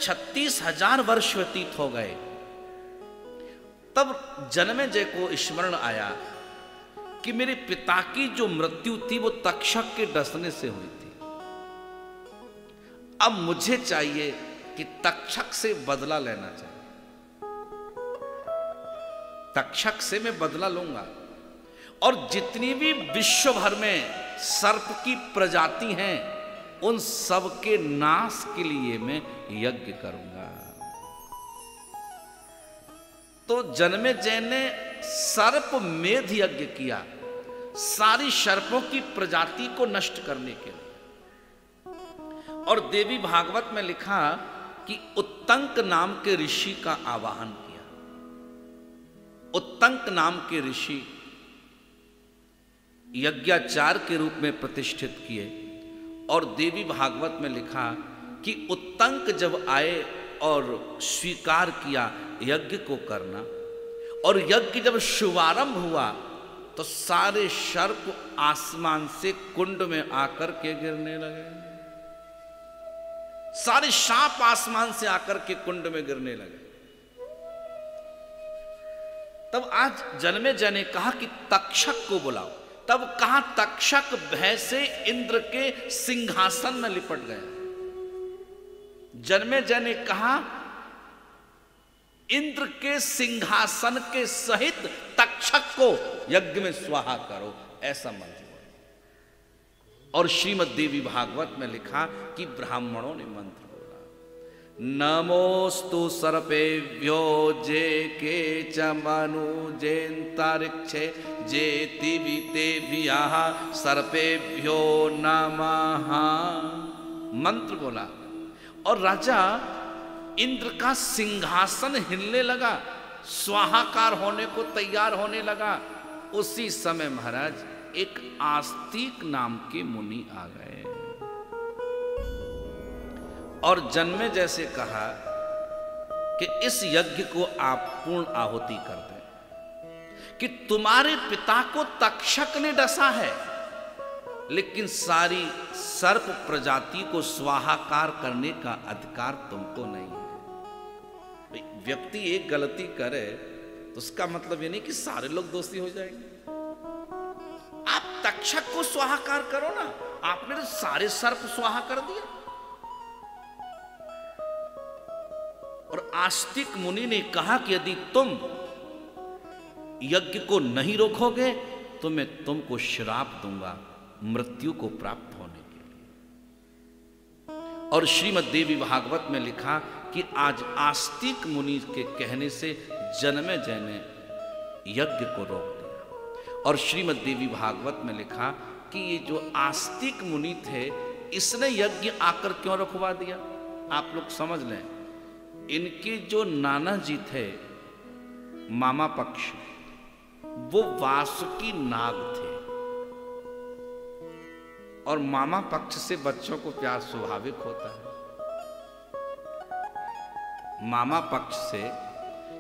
36,000 वर्ष व्यतीत हो गए, तब जन्मेजय को स्मरण आया कि मेरे पिता की जो मृत्यु थी वो तक्षक के डसने से हुई थी। अब मुझे चाहिए कि तक्षक से बदला लेना चाहिए। तक्षक से मैं बदला लूंगा और जितनी भी विश्व भर में सर्प की प्रजाति हैं उन सब के नाश के लिए मैं यज्ञ करूंगा। तो जन्मेजय ने सर्प मेध यज्ञ किया, सारी सर्पों की प्रजाति को नष्ट करने के लिए। और देवी भागवत में लिखा कि उत्तंक नाम के ऋषि का आवाहन किया। उत्तंक नाम के ऋषि यज्ञाचार्य के रूप में प्रतिष्ठित किए और देवी भागवत में लिखा कि उत्तंक जब आए और स्वीकार किया यज्ञ को करना, और यज्ञ जब शुभारंभ हुआ तो सारे सर्प आसमान से कुंड में आकर के गिरने लगे। सारे सांप आसमान से आकर के कुंड में गिरने लगे। तब आज जन्मेजय ने कहा कि तक्षक को बुलाओ। तब कहा तक्षक भय से इंद्र के सिंहासन में लिपट गया। जन्मेजय ने कहा इंद्र के सिंहासन के सहित तक्षक को यज्ञ में स्वाहा करो, ऐसा मंत्र बोला। और श्रीमद् देवी भागवत में लिखा कि ब्राह्मणों ने मंत्र बोला, नमोस्तु सर्पेभ्यो जे के च मनुजेन्तरिक्षे जेतिवितेभ्यः सर्पेभ्यो नमः। मंत्र बोला और राजा इंद्र का सिंहासन हिलने लगा, स्वाहाकार होने को तैयार होने लगा। उसी समय महाराज एक आस्तिक नाम के मुनि आ गए और जन्मेजय से कहा कि इस यज्ञ को आप पूर्ण आहुति कर दें कि तुम्हारे पिता को तक्षक ने डसा है, लेकिन सारी सर्प प्रजाति को स्वाहाकार करने का अधिकार तुमको नहीं है। व्यक्ति एक गलती करे तो उसका मतलब ये नहीं कि सारे लोग दोषी हो जाएंगे। आप तक्षक को स्वाहाकार करो ना, आपने तो सारे सर्प स्वाहा कर दिया। और आस्तिक मुनि ने कहा कि यदि तुम यज्ञ को नहीं रोकोगे तो मैं तुमको श्राप दूंगा मृत्यु को प्राप्त होने के लिए। और श्रीमद् देवी भागवत में लिखा कि आज आस्तिक मुनि के कहने से जन्मेजय ने यज्ञ को रोक दिया। और श्रीमद् देवी भागवत में लिखा कि ये जो आस्तिक मुनि थे इसने यज्ञ आकर क्यों रुकवा दिया, आप लोग समझ लें। इनके जो नाना जी थे मामा पक्ष, वो वासुकी नाग थे और मामा पक्ष से बच्चों को प्यार स्वाभाविक होता है। मामा पक्ष से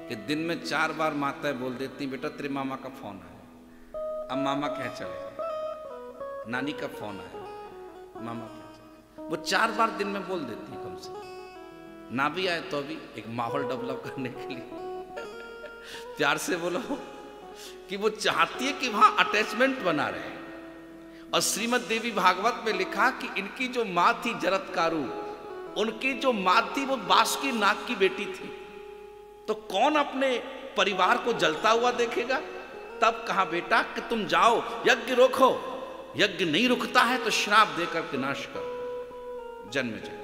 कि दिन में 4 बार माताएं बोल देती बेटा तेरे मामा का फोन है, अब मामा कह चले, नानी का फोन है, मामा कह चले, वो 4 बार दिन में बोल देती है कम से कम, ना भी आए तो भी एक माहौल डेवलप करने के लिए प्यार से बोलो कि वो चाहती है कि वहां अटैचमेंट बना रहे। और श्रीमद् देवी भागवत में लिखा कि इनकी जो मां थी जरत्कारु, उनकी जो मां थी वो बासुकी नाग की बेटी थी। तो कौन अपने परिवार को जलता हुआ देखेगा। तब कहा बेटा कि तुम जाओ यज्ञ रोको, यज्ञ नहीं रुकता है तो श्राप देकर के नाश करो। जन्मेजय